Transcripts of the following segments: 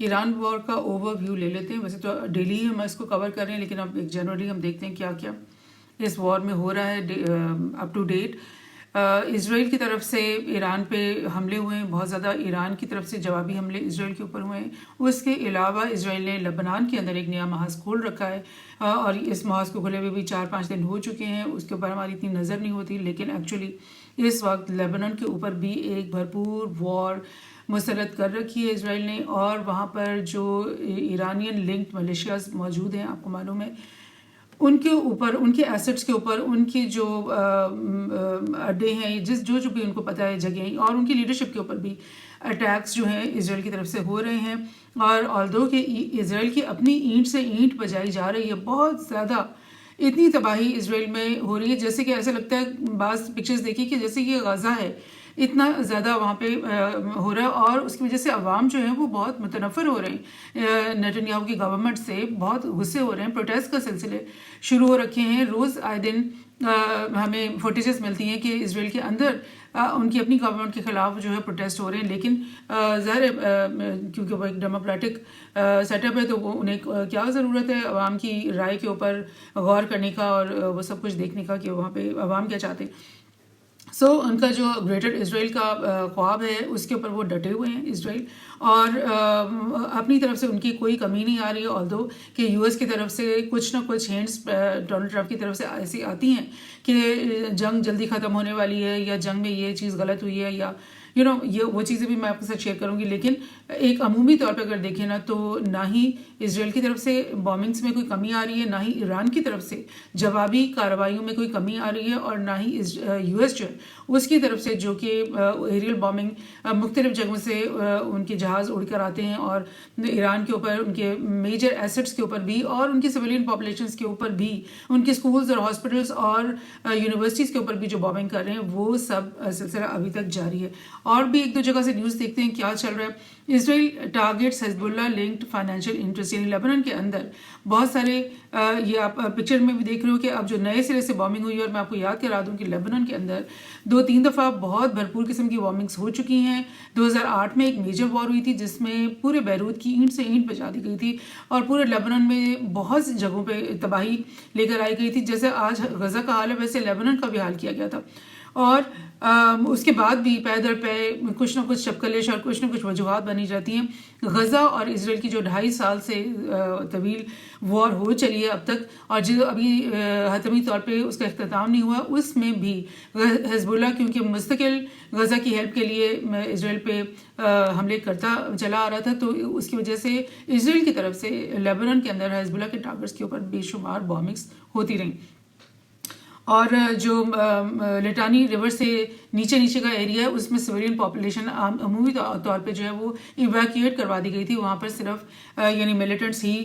ایران وار کا over view لے لیتے ہیں. ویسے تو ڈیلی ہی ہم اس کو کور کر رہے ہیں، لیکن اب ایک جنرلی ہم دیکھتے ہیں کیا کیا اس وار میں ہو رہا ہے اپ ٹو ڈیٹ. اسرائیل کی طرف سے ایران پہ حملے ہوئے ہیں، بہت زیادہ ایران کی طرف سے جوابی حملے اسرائیل کے اوپر ہوئے ہیں. اس کے علاوہ اسرائیل نے لبنان کے اندر ایک نیا محاذ کھول رکھا ہے، اور اس محاذ کو کھلے ہوئے بھی 4-5 دن ہو چکے ہیں. اس کے اوپر ہماری اتنی نظر نہیں ہوتی، لیکن ایکچولی اس وقت لیبنان کے اوپر بھی ایک بھرپور وار مسلط کر رکھی ہے اسرائیل نے. اور وہاں پر جو ایرانین لنکڈ ملیشیاز موجود ہیں، آپ کو معلوم ہے، ان کے اوپر، ان کے ایسٹس کے اوپر، ان کی جو اڈے ہیں، جو بھی ان کو پتہ ہے جگہیں، اور ان کی لیڈرشپ کے اوپر بھی اٹیکس جو ہیں اسرائیل کی طرف سے ہو رہے ہیں. اور آلدو کہ اسرائیل کی اپنی اینٹ سے اینٹ بجائی جا رہی ہے، بہت زیادہ اتنی تباہی اسرائیل میں ہو رہی ہے، جیسے کہ ایسا لگتا ہے بعض پکچرز دیکھی کہ جیسے یہ غزہ ہے، اتنا زیادہ وہاں پہ ہو رہا ہے. اور اس کی وجہ سے عوام جو ہیں وہ بہت متنفر ہو رہے ہیں، نیتن یاہو کی گورنمنٹ سے بہت غصے ہو رہے ہیں. پروٹیسٹ کا سلسلے شروع ہو رکھے ہیں. روز آئے دن ہمیں فوٹیجز ملتی ہیں کہ اسرائیل کے اندر ان کی اپنی گورنمنٹ کے خلاف جو ہے پروٹیسٹ ہو رہے ہیں. لیکن ظاہر کیونکہ وہ ایک ڈیموکریٹک سیٹ اپ ہے، تو وہ انہیں کیا ضرورت ہے عوام کی رائے کے اوپر غور کرنے کا اور وہ سب کچھ دیکھنے کا کہ وہاں پہ عوام کیا چاہتے ہیں. ان کا جو گریٹر اسرائیل کا خواب ہے اس کے اوپر وہ ڈٹے ہوئے ہیں اسرائیل، اور اپنی طرف سے ان کی کوئی کمی نہیں آ رہی ہے. آلدو کہ یو ایس کی طرف سے کچھ نہ کچھ ہینڈس ڈونلڈ ٹرمپ کی طرف سے ایسی آتی ہیں کہ جنگ جلدی ختم ہونے والی ہے، یا جنگ میں یہ چیز غلط ہوئی ہے، یا یہ وہ چیزیں بھی میں آپ کے ساتھ شیئر کروں گی. لیکن ایک عمومی طور پہ اگر دیکھیں نا، تو نہ ہی اسرائیل کی طرف سے بومنگس میں کوئی کمی آ رہی ہے، نہ ہی ایران کی طرف سے جوابی کارروائیوں میں کوئی کمی آ رہی ہے، اور نہ ہی یو ایس جو ہے اس کی طرف سے، جو کہ ایریل بومنگ مختلف جگہوں سے ان کے جہاز اڑ کر آتے ہیں اور ایران کے اوپر، ان کے میجر ایسٹس کے اوپر بھی، اور ان کی سویلین پاپولیشنز کے اوپر بھی، ان کے اسکولز اور ہاسپٹلس اور یونیورسٹیز کے اوپر بھی جو بومنگ کر رہے ہیں، وہ سب سلسلہ ابھی تک جاری ہے. اور بھی ایک دو جگہ سے نیوز دیکھتے ہیں کیا چل رہا ہے. اسرائیل ٹارگیٹس حزب اللہ لنکڈ فائنینشیل انٹرسٹ، یعنی لیبنان کے اندر بہت سارے، یہ آپ پکچر میں بھی دیکھ رہے ہو کہ اب جو نئے سرے سے بومنگ ہوئی ہے. اور میں آپ کو یاد کرا دوں کہ لیبنان کے اندر 2-3 دفعہ بہت بھرپور قسم کی بومنگس ہو چکی ہیں. 2008 میں ایک میجر وار ہوئی تھی جس میں پورے بیروت کی اینٹ سے اینٹ بجا دی گئی تھی، اور پورے لیبنان میں بہت سی جگہوں پہ تباہی لے کر آئی گئی تھی. جیسے آج غزہ کا حال ہے، ویسے لیبنان کا بھی حال کیا گیا تھا. اور اس کے بعد بھی پے در پے کچھ نہ کچھ شپکلش اور کچھ نہ کچھ وجوہات بنی جاتی ہیں. غزہ اور اسرائیل کی جو 2.5 سال سے طویل وار ہو چلی ہے اب تک، اور جو ابھی حتمی طور پہ اس کا اختتام نہیں ہوا، اس میں بھی حزب اللہ کیونکہ مستقل غزہ کی ہیلپ کے لیے اسرائیل پہ حملے کرتا چلا آ رہا تھا، تو اس کی وجہ سے اسرائیل کی طرف سے لیبنان کے اندر حزب اللہ کے ٹارگٹس کے اوپر بے شمار بومنگس ہوتی رہیں. اور جو لٹانی ریور سے نیچے کا ایریا ہے، اس میں سویلین پاپولیشن عمومی طور پہ جو ہے وہ ایویکویٹ کروا دی گئی تھی. وہاں پر صرف یعنی ملیٹنٹس ہی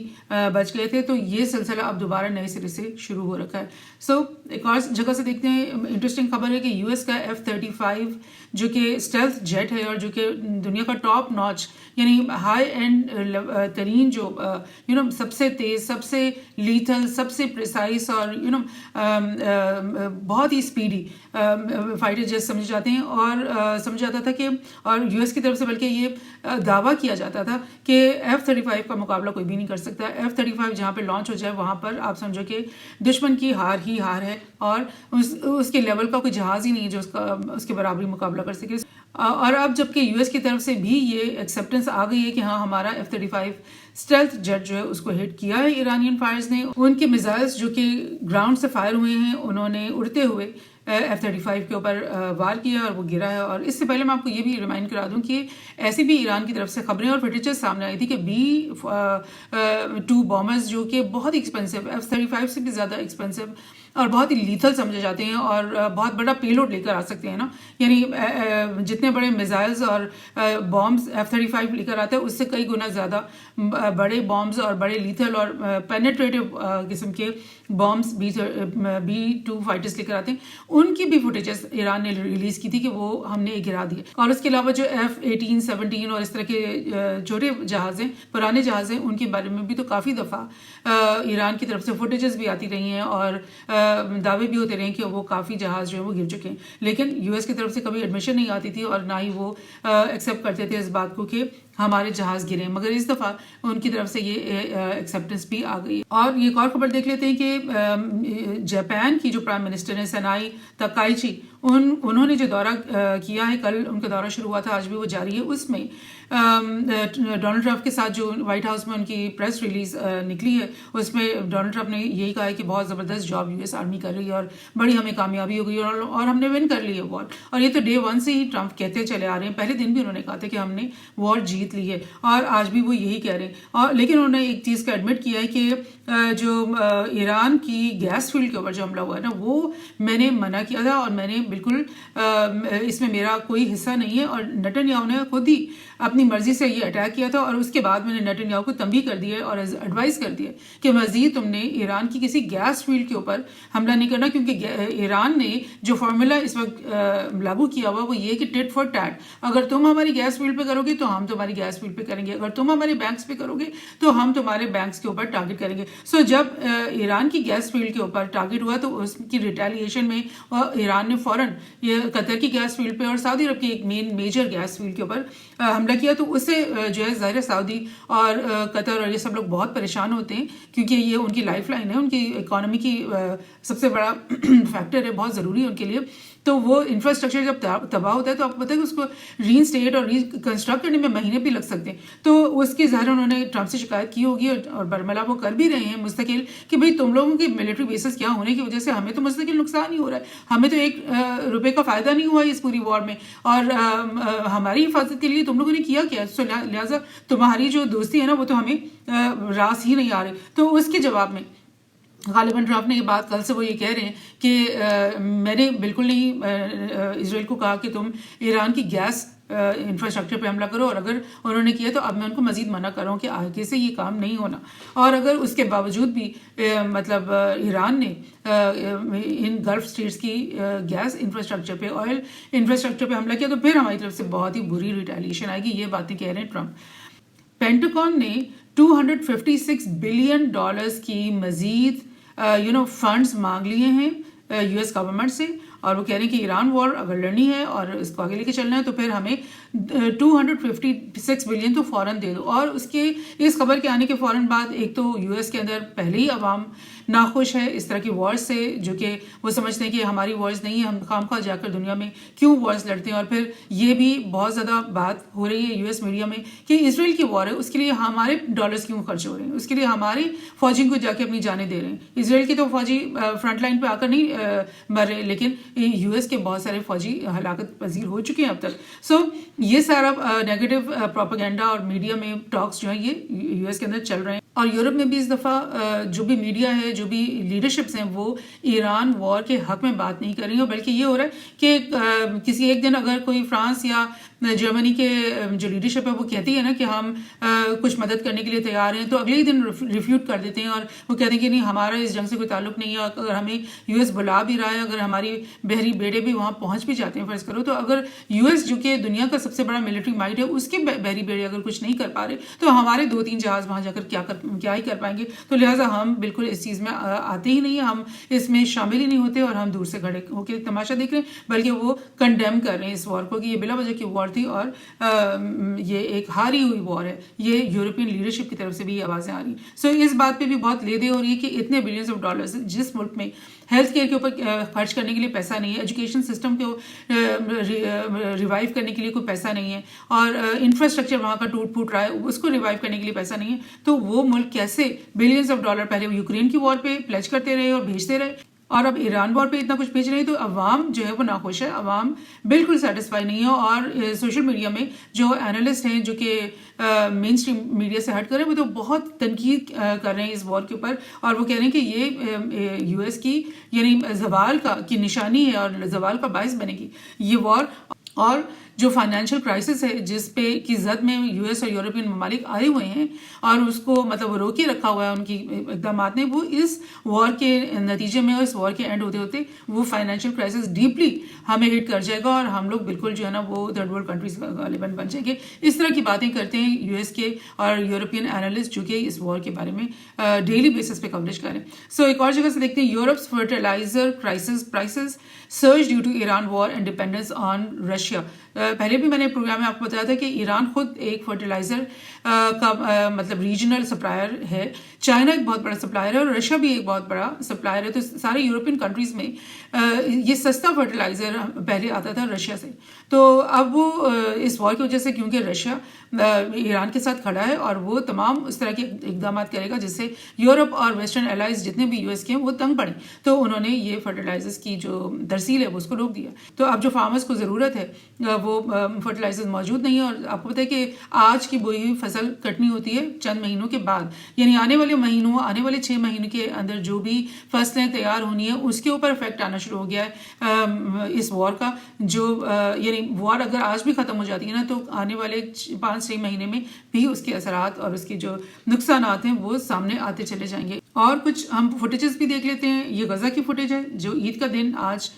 بچ گئے تھے. تو یہ سلسلہ اب دوبارہ نئے سرے سے شروع ہو رکھا ہے. ایک اور جگہ سے دیکھتے ہیں، انٹرسٹنگ خبر ہے کہ یو ایس کا F-35 جو کہ اسٹیلتھ جیٹ ہے، اور جو کہ دنیا کا ٹاپ ناچ یعنی ہائی اینڈ ترین جو سب سے تیز، سب سے لیتھل، سب سے پریسائز، اور بہت ہی اسپیڈی فائٹر جیٹ سمجھے جاتے ہیں. اور سمجھا جاتا تھا کہ، اور یو ایس کی طرف سے بلکہ یہ دعویٰ کیا جاتا تھا کہ F-35 کا مقابلہ کوئی بھی نہیں کر سکتا. F-35 جہاں پہ لانچ ہو جائے وہاں پر آپ سمجھو کہ دشمن کی ہار ہی ہار ہے، اور اس کے لیول کا کوئی جہاز ہی نہیں ہے جو اس کے برابری مقابلہ کر سکے. اور اب جب کہ یو ایس کی طرف سے بھی یہ ایکسیپٹنس آ گئی ہے کہ ہاں ہمارا F-35 اسٹیلتھ جیٹ جو ہے اس کو ہٹ کیا ہے ایرانین فائرز نے. ان کے میزائلز جو کہ گراؤنڈ سے فائر ہوئے ہیں، انہوں نے اڑتے ہوئے F-35 کے اوپر وار کیا اور وہ گرا ہے. اور اس سے پہلے میں آپ کو یہ بھی ریمائنڈ کرا دوں کہ ایسی بھی ایران کی طرف سے خبریں اور فوٹیجز سامنے آئی تھی کہ B-2 بامرز جو کہ بہت ہی ایکسپینسو، F-35 سے بھی زیادہ ایکسپینسو اور بہت ہی لیتھل سمجھے جاتے ہیں، اور بہت بڑا پے لوڈ لے کر آ سکتے ہیں نا. یعنی جتنے بڑے میزائلز اور بامز F-35 لے کر آتے ہیں اس سے کئی گنا زیادہ بڑے بامز اور بڑے لیتھل اور پینیٹریٹو قسم کے بامز B-2 فائٹرز لے کر آتے ہیں. ان کی بھی فوٹیجز ایران نے ریلیز کی تھی کہ وہ ہم نے گرا دیا. اور اس کے علاوہ جو F-18, 17 اور اس طرح کے چھوٹے جہاز ہیں، پرانے جہاز ہیں، ان کے بارے میں بھی تو کافی دفعہ ایران کی طرف سے فوٹیجز بھی آتی رہی ہیں، اور دعوے بھی ہوتے رہے کہ وہ کافی جہاز جو ہے وہ گر چکے ہیں. لیکن یو ایس کی طرف سے کبھی ایڈمیشن نہیں آتی تھی، اور نہ ہی وہ ایکسیپٹ کرتے تھے اس بات کو کہ ہمارے جہاز گرے، مگر اس دفعہ ان کی طرف سے یہ ایکسیپٹنس بھی آ گئی. اور یہ ایک اور خبر دیکھ لیتے ہیں کہ جاپان کی جو پرائم منسٹر ہیں سنائی تکائچی، انہوں نے جو دورہ کیا ہے، کل ان کا دورہ شروع ہوا تھا، آج بھی وہ جاری ہے. اس میں ڈونلڈ ٹرمپ کے ساتھ جو وائٹ ہاؤس میں ان کی پریس ریلیز نکلی ہے، اس میں ڈونلڈ ٹرمپ نے یہی کہا ہے کہ بہت زبردست جاب یو ایس آرمی کر رہی ہے اور بڑی ہمیں کامیابی ہو گئی اور ہم نے ون کر لی ہے وار. اور یہ تو ڈے ون سے ہی ٹرمپ کہتے چلے آ رہے ہیں، پہلے دن بھی انہوں نے کہا تھا کہ ہم نے وار جیت لی ہے، اور آج بھی وہ یہی کہہ رہے ہیں. اور لیکن انہوں نے ایک چیز کا ایڈمٹ کیا ہے کہ جو ایران کی گیس فیلڈ کے اوپر جو حملہ ہوا ہے نا، وہ میں نے منع کیا تھا اور میں نے بالکل اس میں میرا کوئی حصہ نہیں ہے. اور نیتن یاہو نے خود ہی اپنی مرضی سے یہ اٹیک کیا تھا، اور اس کے بعد میں نے نیتن یاہو کو تنبیہ کر دی ہے اور ایڈوائز کر دیا کہ مزید تم نے ایران کی کسی گیس فیلڈ کے اوپر حملہ نہیں کرنا، کیونکہ ایران نے جو فارمولا اس وقت لاگو کیا ہوا وہ یہ کہ ٹٹ فار ٹیٹ. اگر تم ہماری گیس فیلڈ پہ کرو گے تو ہم تمہاری گیس فیلڈ پہ کریں گے، اگر تم ہمارے بینکس پہ کرو گے تو ہم تمہارے بینکس کے اوپر ٹارگٹ کریں گے. سو جب ایران کی گیس فیلڈ کے اوپر ٹارگٹ ہوا تو اس کی ریٹیلیشن میں ایران نے فوراً یہ قطر کی گیس فیلڈ پہ اور سعودی عرب کی ایک میجر گیس فیلڈ کے اوپر حملہ کیا. تو اس سے جو ہے ظاہر سعودی اور قطر اور یہ سب لوگ بہت پریشان ہوتے ہیں، کیونکہ یہ ان کی لائف لائن ہے، ان کی اکانومی کی سب سے بڑا فیکٹر ہے، بہت ضروری ہے ان کے لیے. تو وہ انفراسٹرکچر جب تباہ ہوتا ہے تو آپ کو پتہ ہے کہ اس کو ری انسٹیٹ اور ری کنسٹرکٹ کرنے میں مہینے بھی لگ سکتے ہیں. تو اس کی ظاہر انہوں نے ٹرمپ سے شکایت کی ہوگی اور برملا وہ کر بھی رہے ہیں مستقل کہ بھئی تم لوگوں کی ملٹری بیسز کیا ہونے کی وجہ سے ہمیں تو مستقل نقصان ہی ہو رہا ہے، ہمیں تو $1 کا فائدہ نہیں ہوا اس پوری وار میں، اور ہماری حفاظت کے لیے تم لوگوں نے کیا کیا. لہٰذا تمہاری جو دوستی ہے نا وہ تو ہمیں راس ہی نہیں آ رہے. تو اس کے جواب میں غالباً ٹرمپ نے یہ بات کل سے وہ یہ کہہ رہے ہیں کہ میں نے بالکل نہیں اسرائیل کو کہا کہ تم ایران کی گیس انفراسٹرکچر پہ حملہ کرو، اور اگر انہوں نے کیا تو اب میں ان کو مزید منع کر رہا ہوں کہ آگے سے یہ کام نہیں ہونا. اور اگر اس کے باوجود بھی مطلب ایران نے ان گلف اسٹیٹس کی گیس انفراسٹرکچر پہ آئل انفراسٹرکچر پہ حملہ کیا تو پھر ہماری طرف سے بہت ہی بری ریٹیلیشن آئے گی. یہ باتیں کہہ رہے ہیں ٹرمپ. پینٹاگون نے $256 بلین کی مزید فنڈز مانگ لیے ہیں یو ایس گورنمنٹ سے، اور وہ کہہ رہے ہیں کہ ایران وار اگر لڑنی ہے اور اس کو آگے لے کے چلنا ہے تو پھر ہمیں $256 بلین تو فوراً دے دو. اور اس خبر کے آنے کے فوراً بعد ایک تو یو ایس کے اندر پہلے ہی عوام ناخوش ہے اس طرح کی وارز سے، جو کہ وہ سمجھتے ہیں کہ ہماری وارز نہیں ہے، ہم خواہ جا کر دنیا میں کیوں وارز لڑتے ہیں. اور پھر یہ بھی بہت زیادہ بات ہو رہی ہے یو ایس میڈیا میں کہ اسرائیل کی وار ہے، اس کے لیے ہمارے ڈالرز کیوں خرچ ہو رہے ہیں، اس کے لیے ہمارے فوجیوں کو جا کے اپنی جانیں دے رہے ہیں. اسرائیل کے تو فوجی فرنٹ لائن پہ آ کر نہیں مر رہے، لیکن یو ایس کے بہت سارے فوجی ہلاکت پذیر ہو چکے ہیں اب تک. سو یہ سارا نیگیٹو پروپیگنڈا اور میڈیا میں ٹاکس جو ہیں یہ یو ایس کے اندر چل رہے ہیں. اور یورپ میں بھی اس دفعہ جو بھی میڈیا ہے، جو بھی لیڈرشپس ہیں، وہ ایران وار کے حق میں بات نہیں کر رہی ہیں، بلکہ یہ ہو رہا ہے کہ کسی ایک دن اگر کوئی فرانس یا جرمنی کے جو لیڈرشپ ہے وہ کہتی ہے نا کہ ہم کچھ مدد کرنے کے لیے تیار ہیں، تو اگلے ہی دن ریفیوٹ کر دیتے ہیں اور وہ کہتے ہیں کہ نہیں، ہمارا اس جنگ سے کوئی تعلق نہیں ہے. اگر ہمیں یو ایس بلا بھی رہا ہے، اگر ہماری بحری بیڑے بھی وہاں پہنچ بھی جاتے ہیں فرض کرو، تو اگر یو ایس جو کہ دنیا کا سب سے بڑا ملٹری مائٹ ہے، اس کے بحری بیڑے اگر کچھ نہیں کر پا رہے تو ہمارے 2-3 جہاز وہاں جا کر کیا ہی کر پائیں گے. تو لہٰذا ہم بالکل اس چیز میں آتے ہی نہیں ہیں، ہم اس میں شامل ہی نہیں ہوتے، اور ہم دور سے کھڑے ہو کے تماشا دیکھ رہے ہیں، بلکہ وہ کنڈیم کر رہے ہیں اس وار کو کہ یہ بلا وجہ کی وار تھی اور یہ ایک ہاری ہوئی وار ہے. یہ یورپین لیڈرشپ کی طرف سے بھی یہ آوازیں آ رہی ہیں. سو اس بات پہ بھی بہت لیدے ہو رہی ہے کہ اتنے بلینز آف ڈالرز جس ملک میں ہیلتھ کیئر کے اوپر خرچ کرنے کے لیے پیسہ نہیں ہے، ایجوکیشن سسٹم کو ریوائیو کرنے کے لیے کوئی پیسہ نہیں ہے، اور انفراسٹرکچر وہاں کا ٹوٹ پھوٹ رہا ہے اس کو ریوائیو کرنے کے لیے پیسہ نہیں ہے، تو وہ ملک کیسے بلینز آف ڈالر پہلے یوکرین کی وار پہ پلیج کرتے رہے اور بھیجتے رہے، اور اب ایران وار پہ اتنا کچھ بھیج رہے ہیں. تو عوام جو ہے وہ ناخوش ہے، عوام بالکل سیٹسفائی نہیں ہے. اور سوشل میڈیا میں جو اینالسٹ ہیں جو کہ مین اسٹریم میڈیا سے ہٹ کر رہے ہیں، وہ تو بہت تنقید کر رہے ہیں اس وار کے اوپر، اور وہ کہہ رہے ہیں کہ یہ یو ایس کی یعنی زوال کی نشانی ہے اور زوال کا باعث بنے گی یہ وار. اور جو فائنینشیل کرائسس ہے جس پہ کی زد میں یو ایس اور یورپین ممالک آئے ہوئے ہیں اور اس کو مطلب روکے رکھا ہوا ہے ان کی اقدامات نے، وہ اس وار کے نتیجے میں اور اس وار کے اینڈ ہوتے ہوتے وہ فائنینشیل کرائسس ڈیپلی ہمیں ہٹ کر جائے گا، اور ہم لوگ بالکل جو ہے نا وہ تھرڈ ورلڈ کنٹریز غالباً بن جائیں گے. اس طرح کی باتیں کرتے ہیں یو ایس کے اور یورپین اینالسٹ جو کہ اس وار کے بارے میں ڈیلی بیسس پہ کوریج کریں. سو ایک اور جگہ سے دیکھتے ہیں، Europe's fertilizer prices surge due to Iran war and dependence on Russia. پہلے بھی میں نے پروگرام میں آپ کو بتایا تھا کہ ایران خود ایک فرٹیلائزر کا مطلب ریجنل سپلائر ہے، چائنا ایک بہت بڑا سپلائر ہے اور رشیا بھی ایک بہت بڑا سپلائر ہے. تو سارے یورپین کنٹریز میں یہ سستا فرٹیلائزر پہلے آتا تھا رشیا سے. تو اب وہ اس وار کی وجہ سے کیونکہ رشیا ایران کے ساتھ کھڑا ہے اور وہ تمام اس طرح کے اقدامات کرے گا جس سے یورپ اور ویسٹرن الائز جتنے بھی US کے ہیں وہ تنگ پڑیں، تو انہوں نے یہ فرٹیلائزرز کی جو ترسیل ہے وہ اس کو روک دیا. تو اب جو فارمرز کو ضرورت ہے وہ فرٹیلائزرز موجود نہیں ہے. اور آپ کو پتہ ہے کہ آج کی بوئی ہوئی فصل کٹنی ہوتی ہے چند مہینوں کے بعد، یعنی آنے والے 6 مہینوں کے اندر جو بھی فصلیں تیار ہونی ہیں اس کے اوپر افیکٹ آنا شروع ہو گیا ہے اس وار کا. جو یعنی وار اگر آج بھی ختم ہو جاتی ہے نا تو آنے والے 5-6 مہینے میں بھی اس کے اثرات اور اس کی جو نقصانات ہیں وہ سامنے آتے چلے جائیں گے. اور کچھ ہم فوٹیجز بھی دیکھ لیتے ہیں. یہ غزہ کی فوٹیج ہے جو عید کا دن آج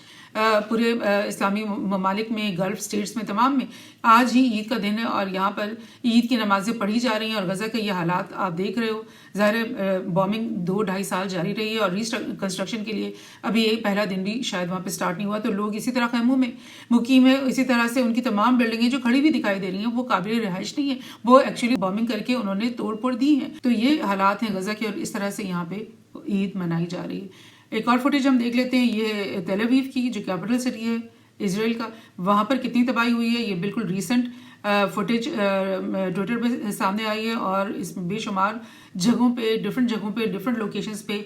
پورے اسلامی ممالک میں، گلف سٹیٹس میں، تمام میں آج ہی عید کا دن ہے اور یہاں پر عید کی نمازیں پڑھی جا رہی ہیں اور غزہ کے یہ حالات آپ دیکھ رہے ہو. ظاہر بومنگ 2-2.5 سال جاری رہی ہے اور کنسٹرکشن کے لیے ابھی یہ پہلا دن بھی شاید وہاں پہ سٹارٹ نہیں ہوا. تو لوگ اسی طرح خیموں میں مقیم ہے، اسی طرح سے ان کی تمام بلڈنگیں جو کھڑی بھی دکھائی دے رہی ہیں وہ قابل رہائش نہیں ہے، وہ ایکچولی بومنگ کر کے انہوں نے توڑ پھوڑ دی ہیں. تو یہ حالات ہیں غزہ کے اور اس طرح سے یہاں پہ عید منائی جا رہی ہے. ایک اور فوٹیج ہم دیکھ لیتے ہیں. یہ تیل اویو کی جو کیپٹل سٹی ہے اسرائیل کا، وہاں پر کتنی تباہی ہوئی ہے. یہ بالکل ریسنٹ فوٹیج ٹویٹر پہ سامنے آئی ہے اور اس میں بے شمار جگہوں پہ ڈفرینٹ لوکیشنز پہ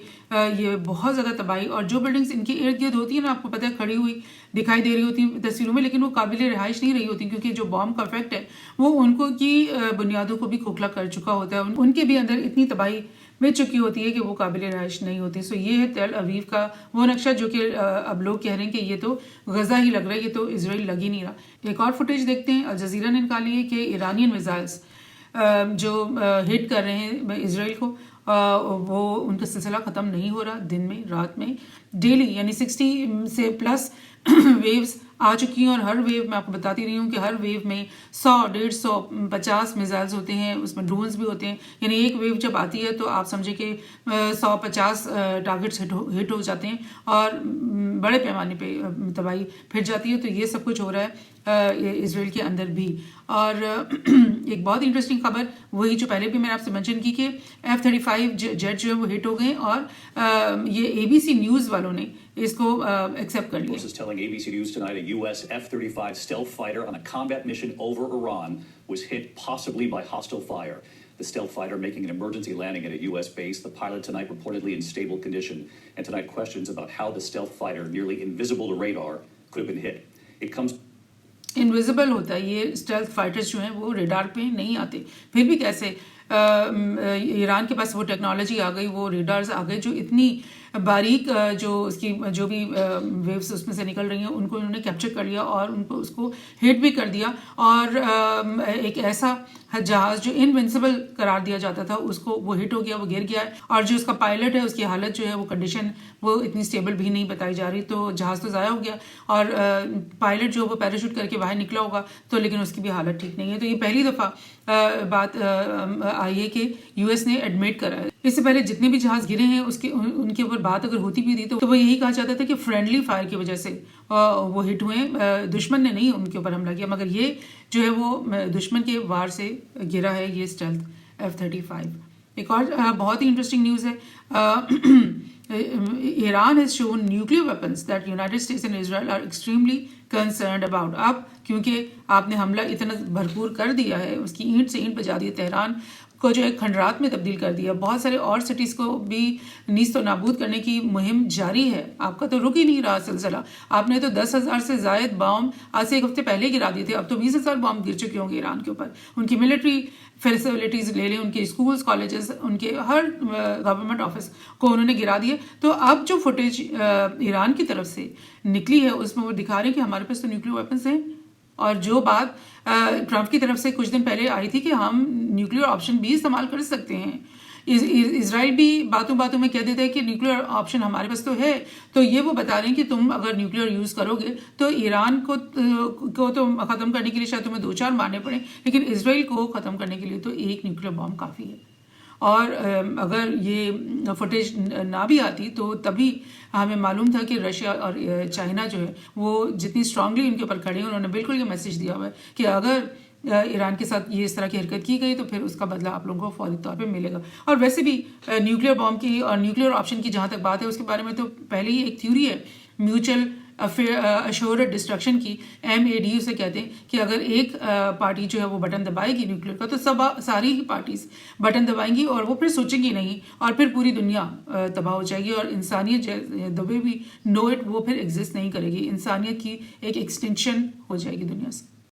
یہ بہت زیادہ تباہی. اور جو بلڈنگز ان کے ارد گرد ہوتی ہیں نا آپ کو پتہ ہے کھڑی ہوئی دکھائی دے رہی ہوتی ہیں تصویروں میں، لیکن وہ قابل رہائش نہیں رہی ہوتی کیونکہ جو بام کا افیکٹ ہے وہ ان کو کی بنیادوں کو بھی کھوکھلا کر چکا ہوتا ہے. ان کے بھی اندر اتنی تباہی مل چکی ہوتی ہے کہ وہ قابل رہائش نہیں ہوتی. سو یہ ہے تیل اویو کا وہ نقشہ جو کہ اب لوگ کہہ رہے ہیں کہ یہ تو غزہ ہی لگ رہا ہے، یہ تو اسرائیل لگ ہی نہیں رہا. ایک اور فوٹیج دیکھتے ہیں. الجزیرہ نے نکالی ہے کہ ایرانین میزائلز جو ہٹ کر رہے ہیں اسرائیل کو وہ ان کا سلسلہ ختم نہیں ہو رہا. دن میں رات میں ڈیلی یعنی 60 سے پلس ویوز آ چکی ہیں اور ہر ویو میں آپ کو بتاتی رہی ہوں کہ ہر ویو میں 100-150 میزائلز ہوتے ہیں، اس میں ڈرونز بھی ہوتے ہیں. یعنی ایک ویو جب آتی ہے تو آپ سمجھے کہ 150 ٹارگٹس ہٹ ہو جاتے ہیں اور بڑے پیمانے پہ تباہی پھر جاتی ہے. تو یہ سب کچھ ہو رہا ہے اسرائیل کے اندر بھی. اور ایک بہت انٹرسٹنگ خبر وہی جو پہلے بھی میں نے آپ سے مینشن کی کہ F-35 جیٹ جو ہے وہ ہٹ ہو گئے اور یہ ABC نیوز والوں نے اس کو ایکسیپٹ کر لیا. Telling ABC News tonight a US F-35 stealth fighter on a combat mission over Iran was hit possibly by hostile fire. The stealth fighter making an emergency landing at a US base. The pilot tonight reportedly in stable condition. And tonight questions about how the stealth fighter, nearly invisible to radar, could have been hit. It comes invisible ہوتا ہے. یہ stealth fighters جو ہیں وہ radar پہ نہیں آتے. پھر بھی کیسے ایران کے پاس وہ ٹیکنالوجی آ گئی، وہ ریڈارز آ گئے جو اتنی باریک جو اس کی جو بھی ویوز اس میں سے نکل رہی ہیں ان کو انہوں نے کیپچر کر لیا اور ان کو اس کو ہٹ بھی کر دیا. اور ایک ایسا جہاز جو انوینسیبل قرار دیا جاتا تھا اس کو وہ ہٹ ہو گیا، وہ گر گیا ہے. اور جو اس کا پائلٹ ہے اس کی حالت جو ہے وہ کنڈیشن وہ اتنی اسٹیبل بھی نہیں بتائی جا رہی. تو جہاز تو ضائع ہو گیا اور پائلٹ جو وہ پیراشوٹ کر کے باہر نکلا ہوگا تو لیکن اس کی بھی حالت ٹھیک نہیں ہے. تو یہ پہلی دفعہ بات آئی ہے کہ US نے ایڈمٹ کرا ہے. اس سے پہلے جتنے بھی جہاز گرے ہیں ان کے اوپر بات اگر ہوتی بھی تھی تو وہ یہی کہا جاتا تھا کہ فرینڈلی فائر کی وجہ سے وہ ہٹ ہوئے ہیں، دشمن نے نہیں ان کے اوپر حملہ کیا. مگر یہ جو ہے وہ دشمن کے وار سے گرا ہے یہ اسٹیلتھ F-35. ایک اور بہت ہی انٹرسٹنگ نیوز ہے. Iran has shown nuclear weapons that United States and Israel are extremely concerned about. اب کیونکہ آپ نے حملہ اتنا بھرپور کر دیا ہے، اس کی اینٹ سے اینٹ بجا دی، تہران کو جو ایک کھنڈرات میں تبدیل کر دیا، بہت سارے اور سٹیز کو بھی نیست و نابود کرنے کی مہم جاری ہے. آپ کا تو رک ہی نہیں رہا سلسلہ. آپ نے تو 10,000 سے زائد بام آج سے ایک ہفتے پہلے گرا دیے تھے، اب تو 20,000 بام گر چکے ہوں گے ایران کے اوپر. ان کی ملٹری فیسلٹیز لے لیں، ان کے اسکولز، کالجز، ان کے ہر گورنمنٹ آفس کو انہوں نے گرا دیا. تو اب جو فوٹیج ایران کی طرف سے نکلی ہے اس میں وہ دکھا رہے ہیں کہ ہمارے پاس تو نیوکلیر ویپنس ہیں. اور جو بات ٹرمپ کی طرف سے کچھ دن پہلے آئی تھی کہ ہم نیوکلیر آپشن بھی استعمال کر سکتے ہیں، اسرائیل بھی باتوں باتوں میں کہہ دیتا ہے کہ نیوکلیر آپشن ہمارے پاس تو ہے. تو یہ وہ بتا رہے ہیں کہ تم اگر نیوکلیر یوز کرو گے تو ایران کو تو ختم کرنے کے لیے شاید تمہیں 2-4 مارنے پڑیں، لیکن اسرائیل کو ختم کرنے کے لیے تو ایک نیوکلیر بام کافی ہے. اور اگر یہ فوٹیج نہ بھی آتی تو تبھی ہمیں معلوم تھا کہ رشیا اور چائنا جو ہے وہ جتنی اسٹرانگلی ان کے اوپر کھڑے ہیں، انہوں نے بالکل یہ میسج دیا ہوا ہے کہ اگر ایران کے ساتھ یہ اس طرح کی حرکت کی گئی تو پھر اس کا بدلہ آپ لوگوں کو فوری طور پہ ملے گا. اور ویسے بھی نیوکلیر بام کی اور نیوکلیر آپشن کی جہاں تک بات ہے اس کے بارے میں تو پہلے ہی ایک تھیوری ہے میوچل اشورڈ ڈسٹرکشن کی، MAD اسے کہتے ہیں، کہ اگر ایک پارٹی جو ہے وہ بٹن دبائے گی نیوکلیر کا تو ساری ہی پارٹیز بٹن دبائیں گی اور وہ پھر سوچیں گی نہیں اور پھر پوری دنیا تباہ ہو جائے گی اور انسانیت the way we know it وہ پھر ایگزسٹ نہیں کرے گی، انسانیت کی ایک ایکسٹینشن ہو جائے گی دنیا سے.